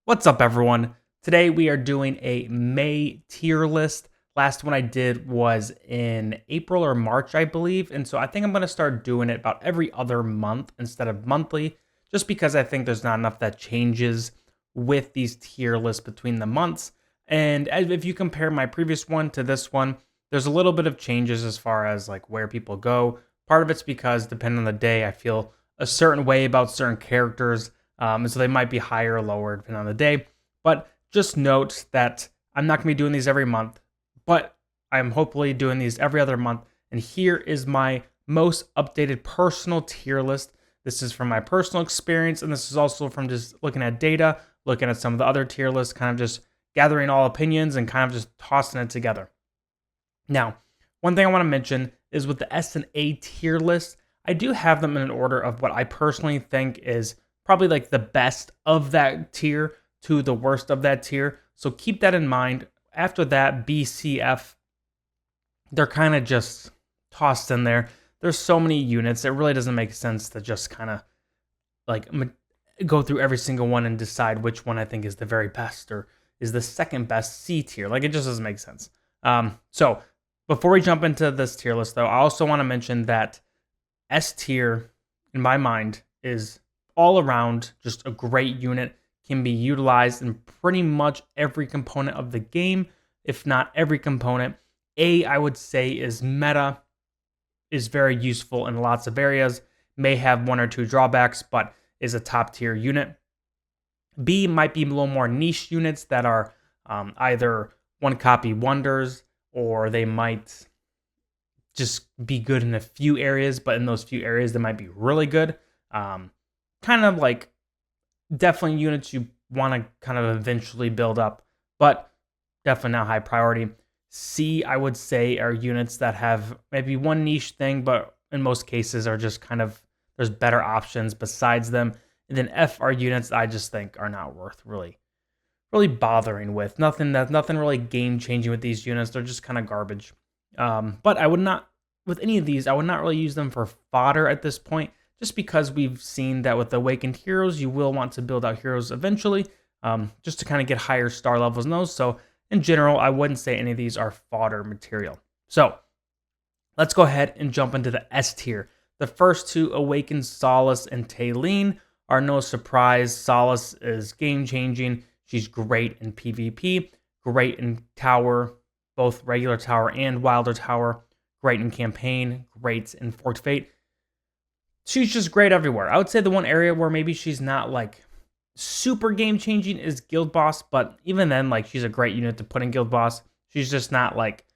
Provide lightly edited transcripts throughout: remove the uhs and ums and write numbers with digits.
What's up, everyone? Today we are doing a May tier list. Last one I did was in April or March, I believe. And so I think I'm going to start doing it about every other month instead of monthly, just because I think there's not enough that changes with these tier lists between the months. And if you compare my previous one to this one, there's a little bit of changes as far as like where people go. Part of it's because depending on the day, I feel a certain way about certain characters. And so they might be higher or lower depending on the day. But just note that I'm not going to be doing these every month, but I'm hopefully doing these every other month. And here is my most updated personal tier list. This is from my personal experience, and this is also from just looking at data, looking at some of the other tier lists, kind of just gathering all opinions and kind of just tossing it together. Now, one thing I want to mention is with the S and A tier list, I do have them in an order of what I personally think is probably like the best of that tier to the worst of that tier. So keep that in mind. After that, B, C, F, they're kind of just tossed in there. There's so many units, it really doesn't make sense to just kind of like go through every single one and decide which one I think is the very best or is the second best C tier. Like it just doesn't make sense. So before we jump into this tier list, though, I also want to mention that S tier, in my mind, is all around just a great unit, can be utilized in pretty much every component of the game, if not every component. A, I would say, is meta, is very useful in lots of areas, may have one or two drawbacks, but is a top tier unit. B might be a little more niche units that are either one copy wonders, or they might just be good in a few areas, but in those few areas they might be really good. Kind of like definitely units you want to kind of eventually build up, but definitely not high priority. C, I would say, are units that have maybe one niche thing, but in most cases are just kind of, there's better options besides them. And then F are units I just think are not worth really bothering with. Nothing really game changing with these units. They're just kind of garbage. But I would not, with any of these, I would not really use them for fodder at this point, just because we've seen that with Awakened Heroes, you will want to build out heroes eventually, just to kind of get higher star levels in those. So in general, I wouldn't say any of these are fodder material. So let's go ahead and jump into the S tier. The first two, Awakened Solace and Taylene, are no surprise. Solace is game-changing. She's great in PvP, great in tower, both regular tower and wilder tower, great in campaign, great in Forked Fate. She's just great everywhere. I would say the one area where maybe she's not like super game-changing is Guild Boss, but even then, like, she's a great unit to put in Guild Boss. She's just not like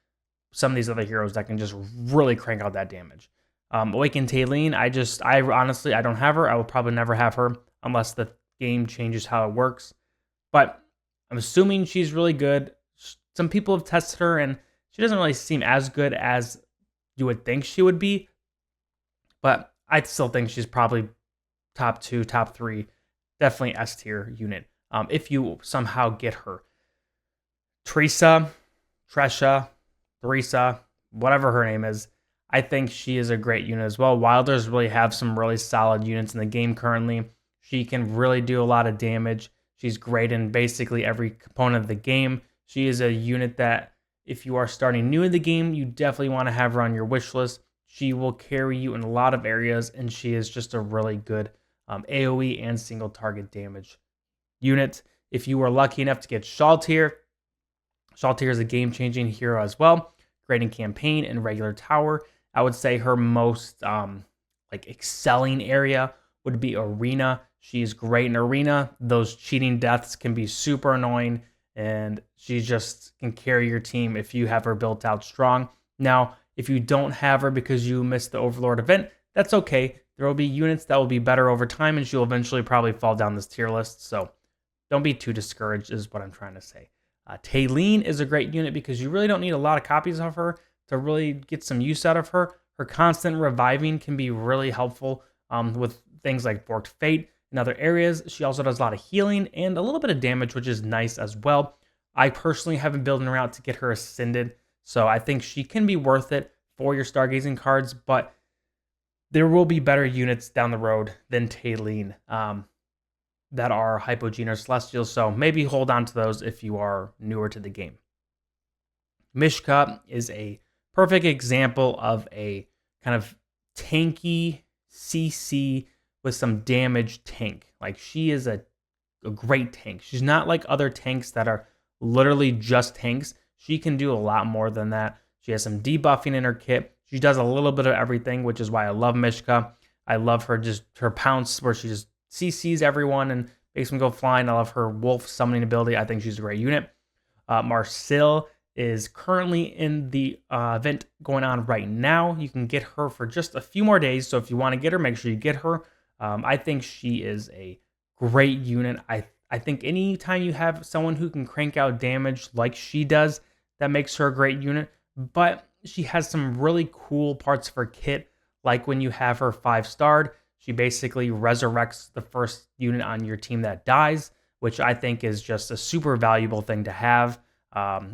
some of these other heroes that can just really crank out that damage. Awakened Taylene, I honestly, I don't have her. I will probably never have her unless the game changes how it works. But I'm assuming she's really good. Some people have tested her, and she doesn't really seem as good as you would think she would be. But I still think she's probably top 2, top 3, definitely S tier unit if you somehow get her. Theresa, whatever her name is, I think she is a great unit as well. Wilders really have some really solid units in the game currently. She can really do a lot of damage. She's great in basically every component of the game. She is a unit that if you are starting new in the game, you definitely want to have her on your wish list. She will carry you in a lot of areas, and she is just a really good AoE and single target damage unit. If you are lucky enough to get Shaltir is a game-changing hero as well. Great in campaign and regular tower. I would say her most like excelling area would be Arena. She's great in Arena. Those cheating deaths can be super annoying, and she just can carry your team if you have her built out strong. Now, if you don't have her because you missed the Overlord event, that's okay. There will be units that will be better over time, and she'll eventually probably fall down this tier list. So don't be too discouraged is what I'm trying to say. Taylene is a great unit because you really don't need a lot of copies of her to really get some use out of her. Her constant reviving can be really helpful with things like Forked Fate and other areas. She also does a lot of healing and a little bit of damage, which is nice as well. I personally have been building her out to get her ascended, so I think she can be worth it for your Stargazing cards, but there will be better units down the road than Taylene. that are Hypogean or Celestial, so maybe hold on to those if you are newer to the game. Mishka is a perfect example of a kind of tanky CC with some damage tank. Like, she is a great tank. She's not like other tanks that are literally just tanks. She can do a lot more than that. She has some debuffing in her kit. She does a little bit of everything, which is why I love Mishka. I love her pounce where she just CCs everyone and makes them go flying. I love her wolf summoning ability. I think she's a great unit. Marcel is currently in the event going on right now. You can get her for just a few more days. So if you want to get her, make sure you get her. I think she is a great unit. I think anytime you have someone who can crank out damage like she does, that makes her a great unit. But she has some really cool parts of her kit, like when you have her 5-starred, she basically resurrects the first unit on your team that dies, which I think is just a super valuable thing to have,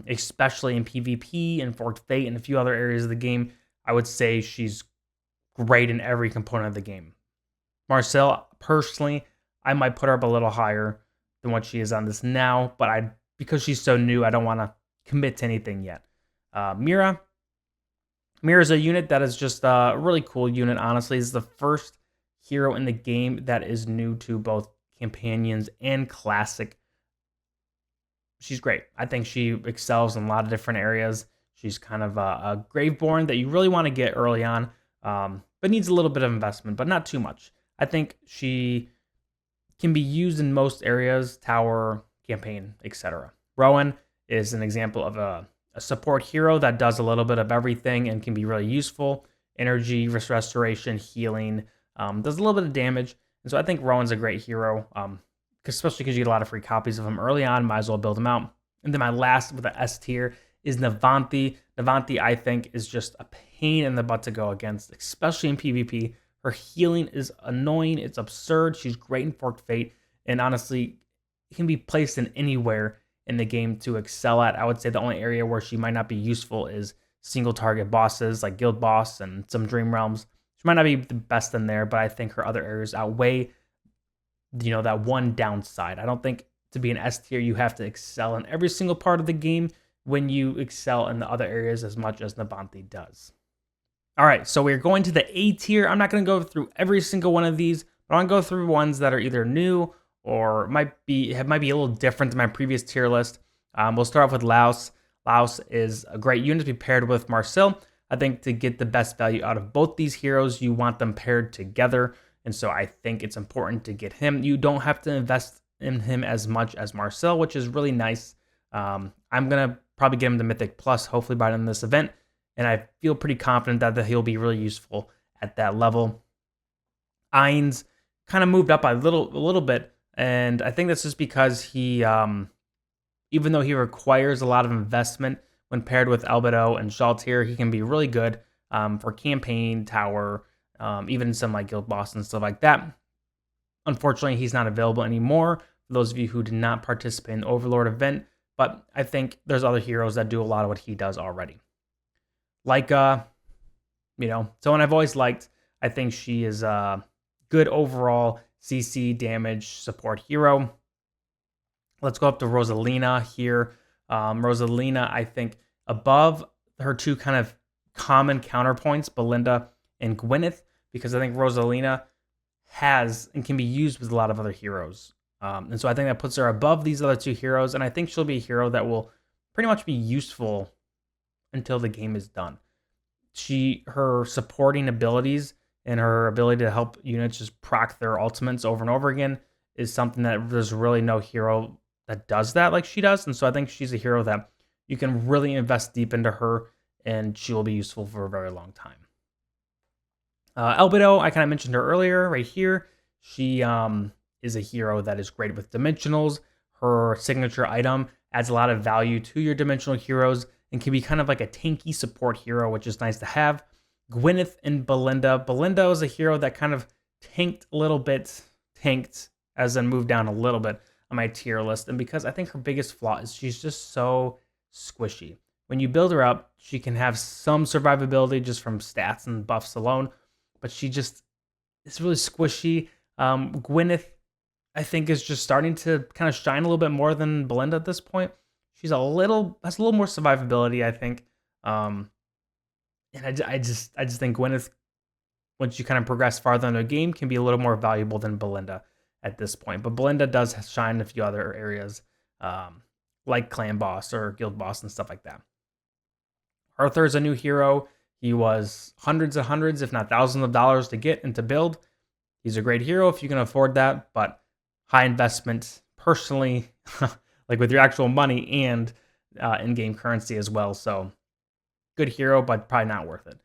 especially in PvP and Forked Fate and a few other areas of the game. I would say she's great in every component of the game. Marcel, personally, I might put her up a little higher than what she is on this now, but because she's so new, I don't want to commit to anything yet. Mira is a unit that is just a really cool unit, honestly. It's the first hero in the game that is new to both Companions and Classic. She's great. I think she excels in a lot of different areas. She's kind of a Graveborn that you really want to get early on, but needs a little bit of investment, but not too much. I think she can be used in most areas, tower, campaign, etc. Rowan is an example of a support hero that does a little bit of everything and can be really useful. Energy, restoration, healing, does a little bit of damage. And so I think Rowan's a great hero, especially because you get a lot of free copies of him early on. Might as well build him out. And then my last with the S tier is Navanthi. Navanthi, I think, is just a pain in the butt to go against, especially in PvP. Her healing is annoying. It's absurd. She's great in Forked Fate. And honestly, can be placed in anywhere in the game to excel at. I would say the only area where she might not be useful is single target bosses like Guild Boss and some Dream Realms. She might not be the best in there, but I think her other areas outweigh, that one downside. I don't think to be an S tier, you have to excel in every single part of the game when you excel in the other areas as much as Navanthi does. All right, so we're going to the A tier. I'm not going to go through every single one of these, but I'm going to go through ones that are either new or might be a little different than my previous tier list. We'll start off with Laos. Laos is a great unit to be paired with Marcel. I think to get the best value out of both these heroes, you want them paired together. And so I think it's important to get him. You don't have to invest in him as much as Marcel, which is really nice. I'm going to probably get him to Mythic Plus, hopefully by the end of this event. And I feel pretty confident that he'll be really useful at that level. Ainz kind of moved up a little bit. And I think that's just because he, even though he requires a lot of investment when paired with Albedo and Shaltir, he can be really good for campaign, tower, even some like Guild Boss and stuff like that. Unfortunately, he's not available anymore for those of you who did not participate in the Overlord event, but I think there's other heroes that do a lot of what he does already. Like, someone I've always liked. I think she is a good overall CC damage support hero. Let's go up to Rosalina here. Rosalina, I think, above her two kind of common counterpoints, Belinda and Gwyneth, because I think Rosalina has and can be used with a lot of other heroes. And so I think that puts her above these other two heroes, and I think she'll be a hero that will pretty much be useful until the game is done. Her supporting abilities and her ability to help units just proc their ultimates over and over again is something that there's really no hero that does that like she does. And so I think she's a hero that you can really invest deep into her, and she will be useful for a very long time. Albedo, I kind of mentioned her earlier right here. She is a hero that is great with dimensionals. Her signature item adds a lot of value to your dimensional heroes and can be kind of like a tanky support hero, which is nice to have. Gwyneth and Belinda. Belinda is a hero that kind of tanked as in moved down a little bit on my tier list. And because I think her biggest flaw is she's just so squishy. When you build her up, she can have some survivability just from stats and buffs alone, but she just is really squishy. Gwyneth, I think is just starting to kind of shine a little bit more than Belinda at this point. She's has a little more survivability, I think. Um, and I just think Gwyneth, once you kind of progress farther in the game, can be a little more valuable than Belinda at this point. But Belinda does shine in a few other areas, like Clan Boss or Guild Boss and stuff like that. Arthur is a new hero. He was hundreds and hundreds, if not thousands of dollars to get and to build. He's a great hero if you can afford that, but high investment personally, like with your actual money and in-game currency as well. So good hero, but probably not worth it.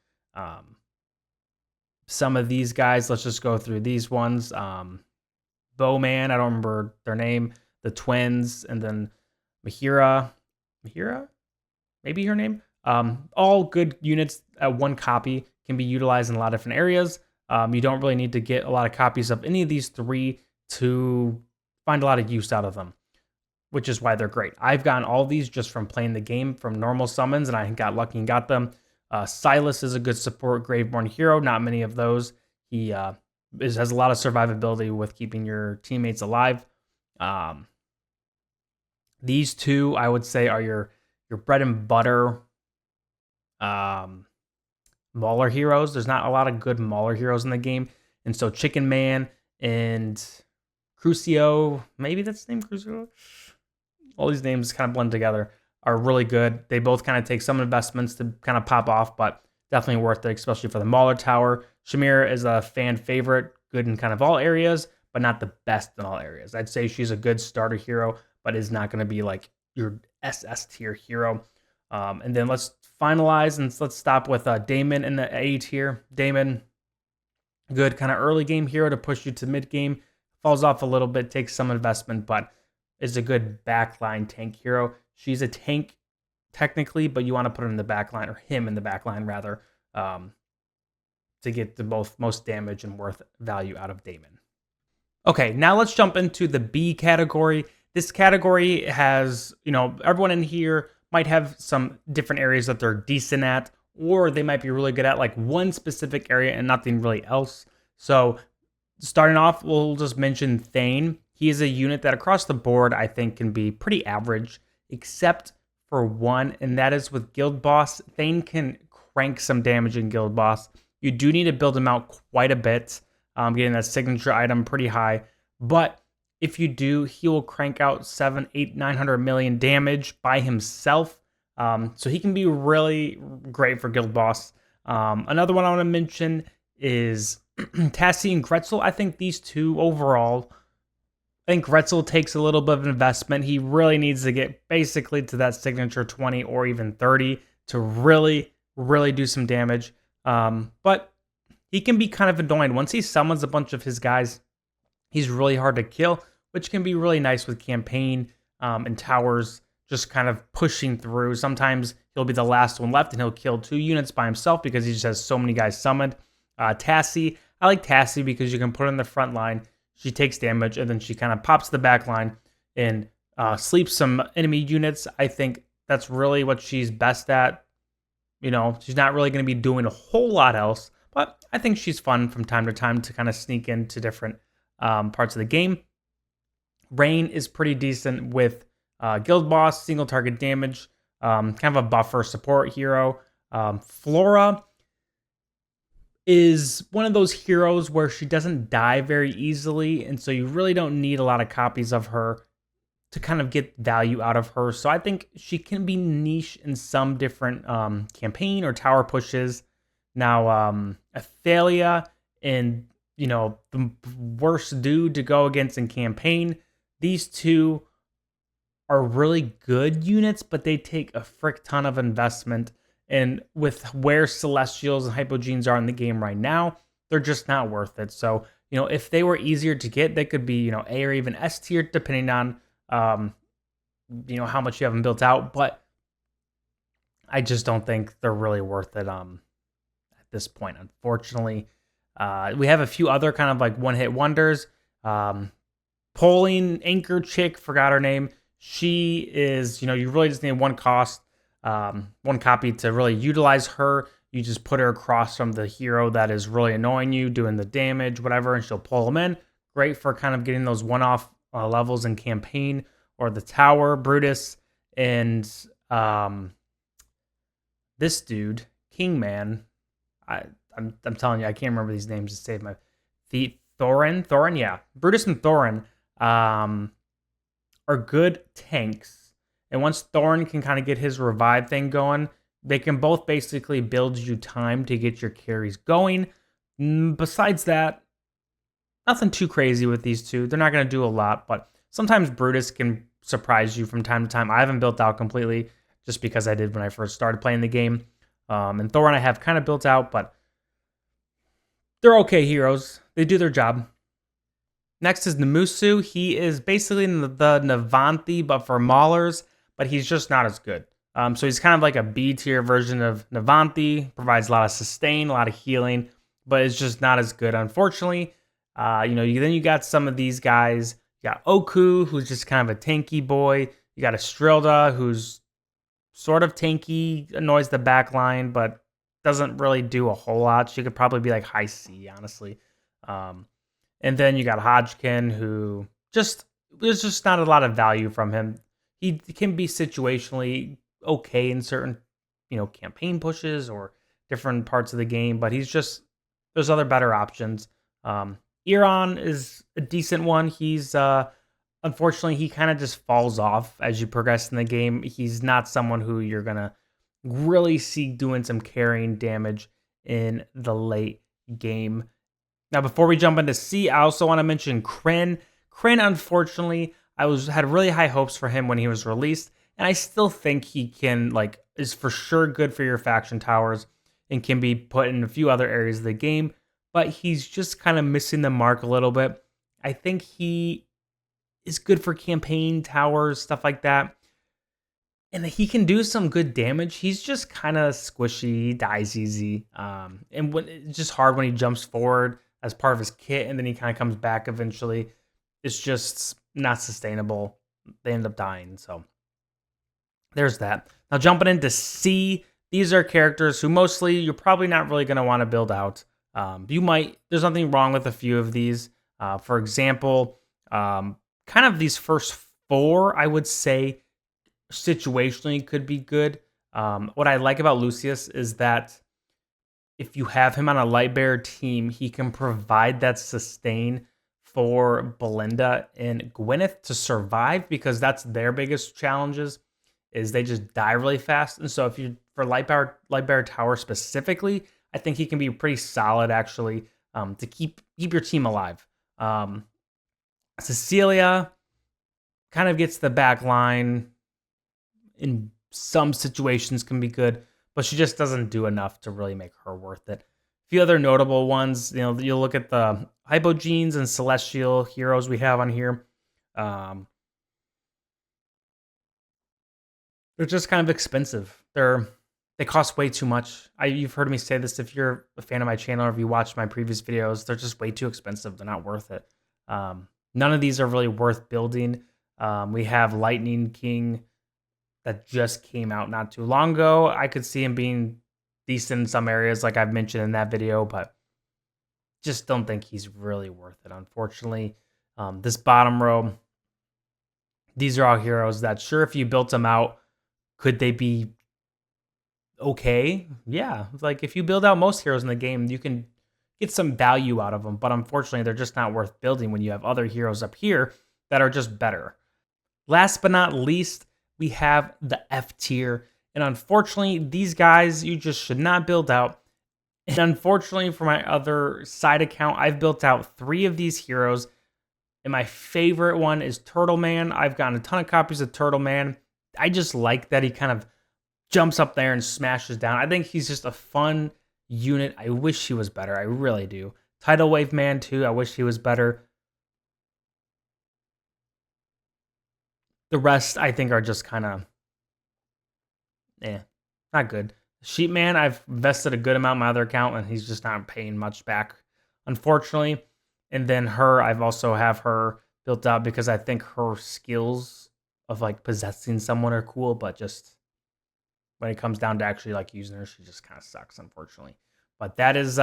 Some of these guys, let's just go through these ones. Bowman, I don't remember their name. The twins, and then Mahira, maybe her name. All good units at one copy, can be utilized in a lot of different areas. You don't really need to get a lot of copies of any of these three to find a lot of use out of them, which is why they're great. I've gotten all these just from playing the game from normal summons, and I got lucky and got them. Silas is a good support Graveborn hero. Not many of those. He has a lot of survivability with keeping your teammates alive. These two, I would say, are your bread and butter Mauler heroes. There's not a lot of good Mauler heroes in the game. And so Chicken Man and Crucio, maybe that's the name, Crucio? All these names kind of blend together, are really good. They both kind of take some investments to kind of pop off, but definitely worth it, especially for the Mauler Tower. Shamir is a fan favorite, good in kind of all areas, but not the best in all areas. I'd say she's a good starter hero, but is not going to be like your SS tier hero. And then let's finalize and let's stop with Damon in the A tier. Damon, good kind of early game hero to push you to mid game. Falls off a little bit, takes some investment, but is a good backline tank hero. She's a tank technically, but you want to put her in the backline, or him in the backline rather, to get the most damage and worth value out of Damon. Okay, now let's jump into the B category. This category has, everyone in here might have some different areas that they're decent at, or they might be really good at like one specific area and nothing really else. So starting off, we'll just mention Thane. He is a unit that across the board I think can be pretty average, except for one, and that is with Guild Boss. Thane can crank some damage in Guild Boss. You do need to build him out quite a bit, getting that signature item pretty high. But if you do, he will crank out 700, 800, 900 million damage by himself. So he can be really great for Guild Boss. Another one I want to mention is Tassie and Gretzel. I think these two overall, I think Gretzel takes a little bit of investment. He really needs to get basically to that signature 20 or even 30 to really, really do some damage. But he can be kind of annoying. Once he summons a bunch of his guys, he's really hard to kill, which can be really nice with campaign and towers just kind of pushing through. Sometimes he'll be the last one left and he'll kill 2 units by himself because he just has so many guys summoned. Tassie, I like Tassie because you can put her in the front line. She takes damage and then she kind of pops the back line and sleeps some enemy units. I think that's really what she's best at. She's not really going to be doing a whole lot else, but I think she's fun from time to time to kind of sneak into different parts of the game. Rain is pretty decent with Guild Boss, single target damage, kind of a buffer support hero. Flora is one of those heroes where she doesn't die very easily, and so you really don't need a lot of copies of her to kind of get value out of her. So I think she can be niche in some different campaign or tower pushes. Now, Athalia and, the worst dude to go against in campaign, these two are really good units, but they take a frick ton of investment. And with where Celestials and Hypogenes are in the game right now, they're just not worth it. So, if they were easier to get, they could be, A or even S tier, depending on, how much you have them built out. But I just don't think they're really worth it at this point, unfortunately. We have a few other kind of like one-hit wonders. Polling Anchor Chick, forgot her name. She is, you really just need one copy to really utilize her. You just put her across from the hero that is really annoying you, doing the damage, whatever, and she'll pull them in. great for kind of getting those one-off levels in campaign, or the tower, Brutus, and this dude, Kingman. I'm telling you, I can't remember these names to save my feet. Thorin, yeah, Brutus and Thorin are good tanks. And once Thorin can kind of get his revive thing going, they can both basically build you time to get your carries going. Besides that, nothing too crazy with these two. They're not going to do a lot, but sometimes Brutus can surprise you from time to time. I haven't built out completely just because I did when I first started playing the game. And Thorin I have kind of built out, but they're okay heroes. They do their job. Next is Namusu. He is basically the Navanthi, but for maulers, but he's just not as good. So he's kind of like a B tier version of Navanthi. Provides a lot of sustain, a lot of healing, but it's just not as good, unfortunately. Then you got some of these guys. You got Oku, who's just kind of a tanky boy. You got Estrilda, who's sort of tanky, annoys the back line, but doesn't really do a whole lot. She could probably be like high C, honestly. And then you got Hodgkin, who there's just not a lot of value from him. He can be situationally okay in certain, campaign pushes or different parts of the game, but there's other better options. Iran is a decent one. He's unfortunately he kind of just falls off as you progress in the game. He's not someone who you're gonna really see doing some carrying damage in the late game. Now, before we jump into C, I also want to mention Kryn. Kryn, unfortunately, had really high hopes for him when he was released, and I still think he is for sure good for your faction towers and can be put in a few other areas of the game, but he's just kind of missing the mark a little bit. I think he is good for campaign towers, stuff like that, and he can do some good damage. He's just kind of squishy, dies easy, and it's just hard when he jumps forward as part of his kit, and then he kind of comes back eventually. It's just not sustainable. They end up dying, so there's that. Now jumping into C, these are characters who mostly you're probably not really going to want to build out. There's nothing wrong with a few of these. For example, kind of these first four, I would say, situationally could be good. What I like about Lucius is that if you have him on a Lightbearer team, he can provide that sustain for Belinda and Gwyneth to survive, because that's their biggest challenges, is they just die really fast. And so if you, for Lightbearer Tower specifically, I think he can be pretty solid actually, to keep your team alive. Cecilia kind of gets the back line, in some situations can be good, but she just doesn't do enough to really make her worth it. A few other notable ones, you'll look at the Hypogenes and Celestial heroes we have on here. They're just kind of expensive. They cost way too much. You've heard me say this if you're a fan of my channel or if you watched my previous videos. They're just way too expensive. They're not worth it. None of these are really worth building. We have Lightning King that just came out not too long ago. I could see him being decent in some areas, like I've mentioned in that video, but just don't think he's really worth it, unfortunately. This bottom row, these are all heroes that, sure, if you built them out, could they be okay? Yeah, like if you build out most heroes in the game, you can get some value out of them, but unfortunately, they're just not worth building when you have other heroes up here that are just better. Last but not least, we have the F tier. And unfortunately, these guys you just should not build out. And unfortunately, for my other side account, I've built out 3 of these heroes. And my favorite one is Turtle Man. I've gotten a ton of copies of Turtle Man. I just like that he kind of jumps up there and smashes down. I think he's just a fun unit. I wish he was better. I really do. Tidal Wave Man, too. I wish he was better. The rest, I think, are just kind of, not good. Sheep Man, I've invested a good amount in my other account, and he's just not paying much back, unfortunately. And then her, I've also have her built out because I think her skills of like possessing someone are cool, but just when it comes down to actually like using her, she just kind of sucks, unfortunately. But that is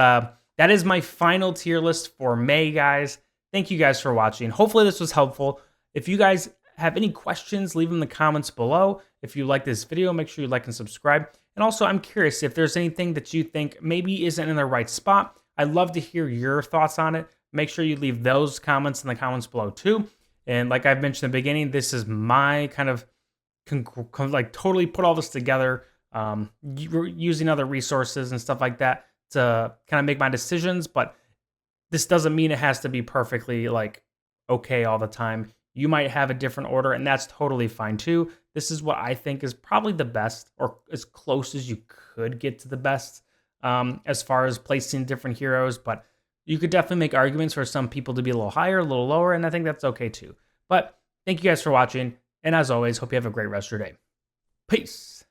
my final tier list for May, guys. thank you guys for watching. Hopefully this was helpful. If you guys have any questions, leave them in the comments below. If you like this video, make sure you like and subscribe. And also, I'm curious if there's anything that you think maybe isn't in the right spot. I'd love to hear your thoughts on it. Make sure you leave those comments in the comments below too. And like I've mentioned in the beginning, this is my kind of like totally put all this together, using other resources and stuff like that to kind of make my decisions. But this doesn't mean it has to be perfectly like okay all the time. You might have a different order, and that's totally fine too. This is what I think is probably the best, or as close as you could get to the best, as far as placing different heroes. But you could definitely make arguments for some people to be a little higher, a little lower, and I think that's okay too. But thank you guys for watching, and as always, hope you have a great rest of your day. Peace.